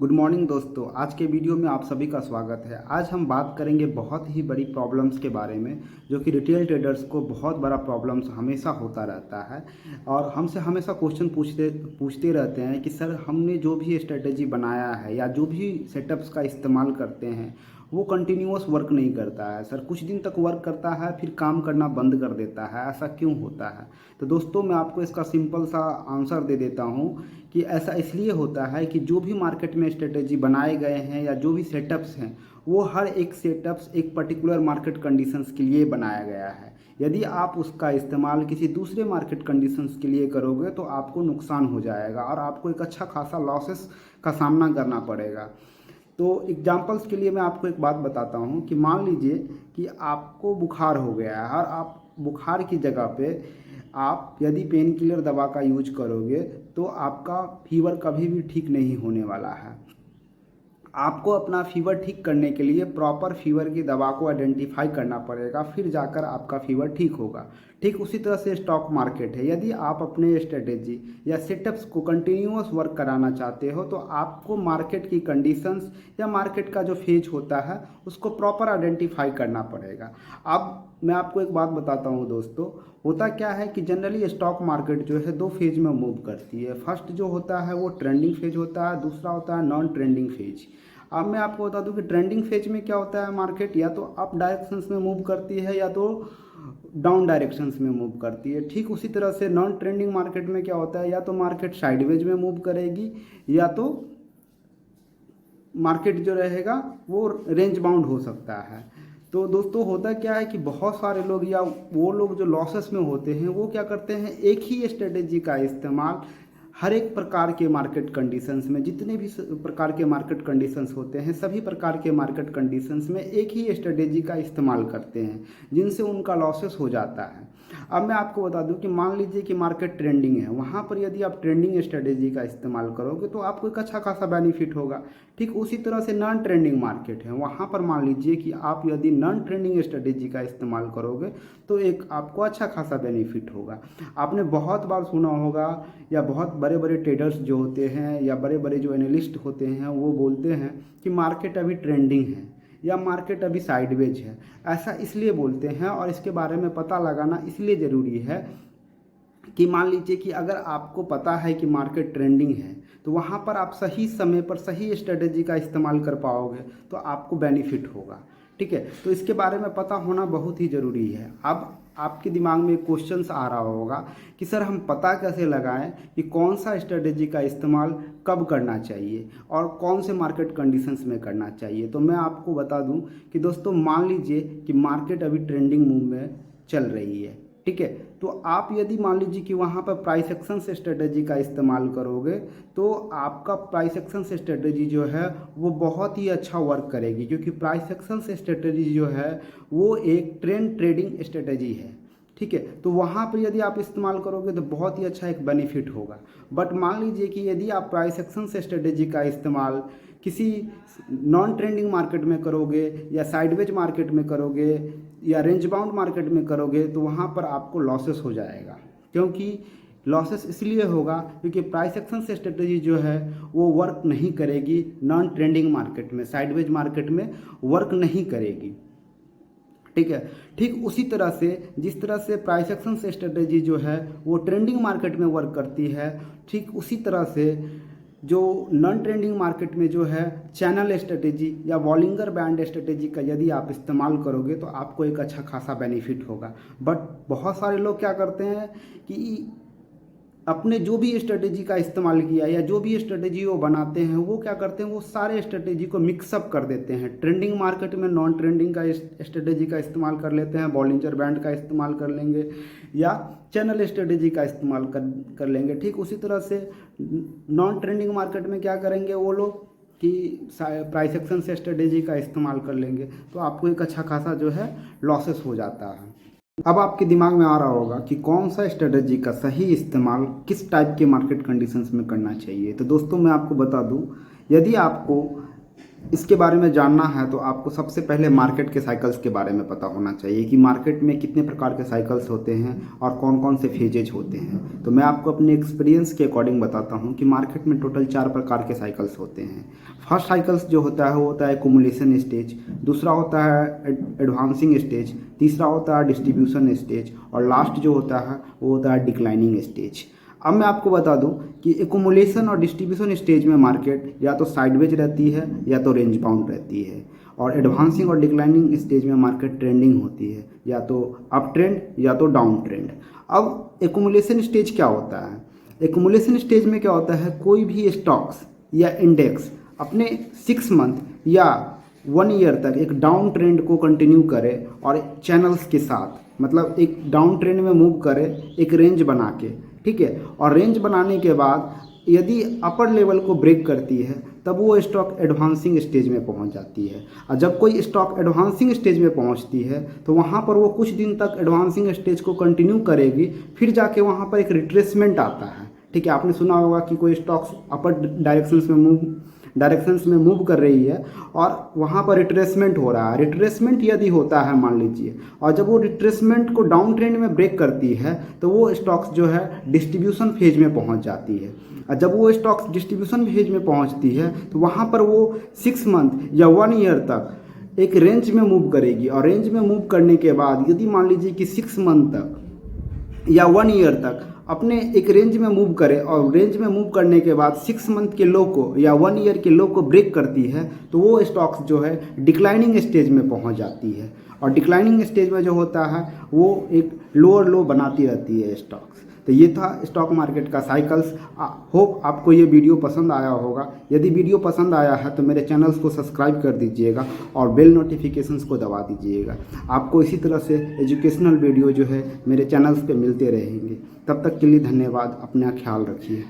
Good morning दोस्तों। आज के वीडियो में आप सभी का स्वागत है। आज हम बात करेंगे बहुत ही बड़ी प्रॉब्लम्स के बारे में, जो कि रिटेल ट्रेडर्स को बहुत बड़ा प्रॉब्लम्स हमेशा होता रहता है और हमसे हमेशा क्वेश्चन पूछते रहते हैं कि सर हमने जो भी स्ट्रेटजी बनाया है या जो भी सेटअप्स का इस्तेमाल करते हैं वो कंटिन्यूअस वर्क नहीं करता है। सर कुछ दिन तक वर्क करता है फिर काम करना बंद कर देता है, ऐसा क्यों होता है? तो दोस्तों मैं आपको इसका सिंपल सा आंसर दे देता हूँ कि ऐसा इसलिए होता है कि जो भी मार्केट में स्ट्रेटेजी बनाए गए हैं या जो भी सेटअप्स हैं वो हर एक सेटअप्स एक पर्टिकुलर मार्केट कंडीशंस के लिए बनाया गया है। यदि आप उसका इस्तेमाल किसी दूसरे मार्केट कंडीशंस के लिए करोगे तो आपको नुकसान हो जाएगा और आपको एक अच्छा खासा लॉसेस का सामना करना पड़ेगा। तो एग्जांपल्स के लिए मैं आपको एक बात बताता हूँ कि मान लीजिए कि आपको बुखार हो गया है और आप बुखार की जगह पे आप यदि पेन किलर दवा का यूज करोगे तो आपका फीवर कभी भी ठीक नहीं होने वाला है। आपको अपना फीवर ठीक करने के लिए प्रॉपर फीवर की दवा को आइडेंटिफाई करना पड़ेगा, फिर जाकर आपका फीवर ठीक होगा। ठीक उसी तरह से स्टॉक मार्केट है। यदि आप अपने स्ट्रेटेजी या सेटअप्स को कंटिन्यूअस वर्क कराना चाहते हो तो आपको मार्केट की कंडीशंस या मार्केट का जो फेज होता है उसको प्रॉपर आइडेंटिफाई करना पड़ेगा। अब मैं आपको एक बात बताता हूँ दोस्तों, होता क्या है कि जनरली स्टॉक मार्केट जो है दो फेज में मूव करती है। फर्स्ट जो होता है वो ट्रेंडिंग फेज होता है, दूसरा होता है नॉन ट्रेंडिंग फेज। अब मैं आपको बता दूं कि ट्रेंडिंग फेज में क्या होता है, मार्केट या तो अप डायरेक्शंस में मूव करती है या तो डाउन डायरेक्शंस में मूव करती है। ठीक उसी तरह से नॉन ट्रेंडिंग मार्केट में क्या होता है, या तो मार्केट साइडवेज में मूव करेगी या तो मार्केट जो रहेगा वो रेंज बाउंड हो सकता है। तो दोस्तों होता क्या है कि बहुत सारे लोग या वो लोग जो लॉसेस में होते हैं वो क्या करते हैं, एक ही स्ट्रेटेजी का इस्तेमाल हर एक प्रकार के मार्केट कंडीशंस में, जितने भी प्रकार के मार्केट कंडीशंस होते हैं सभी प्रकार के मार्केट कंडीशंस में एक ही स्ट्रेटेजी का इस्तेमाल करते हैं, जिनसे उनका लॉसेस हो जाता है। अब मैं आपको बता दूं कि मान लीजिए कि मार्केट ट्रेंडिंग है, वहाँ पर यदि आप ट्रेंडिंग स्ट्रेटेजी का इस्तेमाल करोगे तो आपको एक अच्छा खासा बेनिफिट होगा। ठीक उसी तरह से नॉन ट्रेंडिंग मार्केट है, वहाँ पर मान लीजिए कि आप यदि नॉन ट्रेंडिंग स्ट्रेटेजी का इस्तेमाल करोगे तो एक आपको अच्छा खासा बेनिफिट होगा। आपने बहुत बार सुना होगा या बहुत बड़े बड़े ट्रेडर्स जो होते हैं या बड़े बड़े जो एनालिस्ट होते हैं वो बोलते हैं कि मार्केट अभी ट्रेंडिंग है या मार्केट अभी साइडवेज है। ऐसा इसलिए बोलते हैं और इसके बारे में पता लगाना इसलिए ज़रूरी है कि मान लीजिए कि अगर आपको पता है कि मार्केट ट्रेंडिंग है तो वहाँ पर आप सही समय पर सही स्ट्रेटेजी का इस्तेमाल कर पाओगे तो आपको बेनिफिट होगा। ठीक है, तो इसके बारे में पता होना बहुत ही ज़रूरी है। अब आपके दिमाग में क्वेश्चंस आ रहा होगा कि सर हम पता कैसे लगाएं कि कौन सा स्ट्रेटेजी का इस्तेमाल कब करना चाहिए और कौन से मार्केट कंडीशंस में करना चाहिए। तो मैं आपको बता दूं कि दोस्तों मान लीजिए कि मार्केट अभी ट्रेंडिंग मूव में चल रही है। ठीक है, तो आप यदि मान लीजिए कि वहाँ पर प्राइस एक्शन से स्ट्रेटेजी का इस्तेमाल करोगे तो आपका प्राइस एक्शन से स्ट्रेटेजी जो है वो बहुत ही अच्छा वर्क करेगी, क्योंकि प्राइस एक्शन से स्ट्रेटेजी जो है वो एक ट्रेंड ट्रेडिंग स्ट्रेटेजी है। ठीक है, तो वहाँ पर यदि आप इस्तेमाल करोगे तो बहुत ही अच्छा एक बेनिफिट होगा। बट मान लीजिए कि यदि आप प्राइस एक्शन से स्ट्रेटेजी का इस्तेमाल किसी नॉन ट्रेंडिंग मार्केट में करोगे या साइडवेज मार्केट में करोगे या रेंज बाउंड मार्केट में करोगे तो वहाँ पर आपको लॉसेस हो जाएगा। क्योंकि लॉसेस इसलिए होगा क्योंकि प्राइस एक्शन से स्ट्रेटेजी जो है वो वर्क नहीं करेगी नॉन ट्रेंडिंग मार्केट में, साइडवेज मार्केट में वर्क नहीं करेगी। ठीक है, ठीक उसी तरह से जिस तरह से प्राइस एक्शन से स्ट्रेटेजी जो है वो ट्रेंडिंग मार्केट में वर्क करती है, ठीक उसी तरह से जो नॉन ट्रेंडिंग मार्केट में जो है चैनल स्ट्रेटेजी या वॉलिंगर बैंड स्ट्रेटेजी का यदि आप इस्तेमाल करोगे तो आपको एक अच्छा खासा बेनिफिट होगा। बट बहुत सारे लोग क्या करते हैं कि अपने जो भी स्ट्रेटेजी का इस्तेमाल किया या जो भी स्ट्रेटेजी वो बनाते हैं वो क्या करते हैं, वो सारे स्ट्रेटेजी को मिक्सअप कर देते हैं। ट्रेंडिंग मार्केट में नॉन ट्रेंडिंग का स्ट्रेटेजी का इस्तेमाल कर लेते हैं, बॉलिंजर बैंड का इस्तेमाल कर लेंगे या चैनल स्ट्रेटेजी का इस्तेमाल कर लेंगे। ठीक उसी तरह से नॉन ट्रेंडिंग मार्केट में क्या करेंगे वो लोग कि प्राइस एक्शन से स्ट्रेटेजी का इस्तेमाल कर लेंगे, तो आपको एक अच्छा खासा जो है लॉसेस हो जाता है। अब आपके दिमाग में आ रहा होगा कि कौन सा स्ट्रेटजी का सही इस्तेमाल किस टाइप के मार्केट कंडीशंस में करना चाहिए। तो दोस्तों मैं आपको बता दूं, यदि आपको इसके बारे में जानना है तो आपको सबसे पहले मार्केट के साइकिल्स के बारे में पता होना चाहिए कि मार्केट में कितने प्रकार के साइकिल्स होते हैं और कौन कौन से फेजेज होते हैं। तो मैं आपको अपने एक्सपीरियंस के अकॉर्डिंग बताता हूं कि मार्केट में टोटल 4 प्रकार के साइकिल्स होते हैं। फर्स्ट साइकिल्स जो होता है वो होता है एक्युमुलेशन स्टेज, दूसरा होता है एडवांसिंग स्टेज, तीसरा होता है डिस्ट्रीब्यूशन स्टेज और लास्ट जो होता है वो होता है डिक्लाइनिंग स्टेज। अब मैं आपको बता दूं कि एक्युमुलेशन और डिस्ट्रीब्यूशन स्टेज में मार्केट या तो साइडवेज रहती है या तो रेंज बाउंड रहती है, और एडवांसिंग और डिक्लाइनिंग स्टेज में मार्केट ट्रेंडिंग होती है, या तो अप ट्रेंड या तो डाउन ट्रेंड। अब एक्युमुलेशन स्टेज क्या होता है? एक्युमुलेशन स्टेज में क्या होता है, कोई भी स्टॉक्स या इंडेक्स अपने 6 मंथ या 1 ईयर तक एक डाउन ट्रेंड को कंटिन्यू करे और चैनल्स के साथ, मतलब एक डाउन ट्रेंड में मूव करे एक रेंज बना के, ठीक है। और रेंज बनाने के बाद यदि अपर लेवल को ब्रेक करती है तब वो स्टॉक एडवांसिंग स्टेज में पहुंच जाती है। और जब कोई स्टॉक एडवांसिंग स्टेज में पहुंचती है तो वहाँ पर वो कुछ दिन तक एडवांसिंग स्टेज को कंटिन्यू करेगी, फिर जाके वहाँ पर एक रिट्रेसमेंट आता है, ठीक है। आपने सुना होगा कि कोई स्टॉक्स अपर डायरेक्शंस में मूव कर रही है और वहाँ पर रिट्रेसमेंट हो रहा है। रिट्रेसमेंट यदि होता है मान लीजिए, और जब वो रिट्रेसमेंट को डाउन ट्रेंड में ब्रेक करती है तो वो स्टॉक्स जो है डिस्ट्रीब्यूशन फेज में पहुँच जाती है। और जब वो स्टॉक्स डिस्ट्रीब्यूशन फेज में पहुँचती है तो वहाँ पर वो 6 मंथ या 1 ईयर तक एक रेंज में मूव करेगी, और रेंज में मूव करने के बाद यदि मान लीजिए कि 6 मंथ तक या 1 ईयर तक अपने एक रेंज में मूव करे और रेंज में मूव करने के बाद 6 मंथ के लो को या 1 ईयर के लो को ब्रेक करती है तो वो स्टॉक्स जो है डिक्लाइनिंग स्टेज में पहुंच जाती है। और डिक्लाइनिंग स्टेज में जो होता है वो एक लोअर लो बनाती रहती है स्टॉक्स। तो ये था स्टॉक मार्केट का साइकिल्स। होप आपको ये वीडियो पसंद आया होगा। यदि वीडियो पसंद आया है तो मेरे चैनल्स को सब्सक्राइब कर दीजिएगा और बेल नोटिफिकेशंस को दबा दीजिएगा। आपको इसी तरह से एजुकेशनल वीडियो जो है मेरे चैनल्स पे मिलते रहेंगे। तब तक के लिए धन्यवाद। अपना ख्याल रखिए।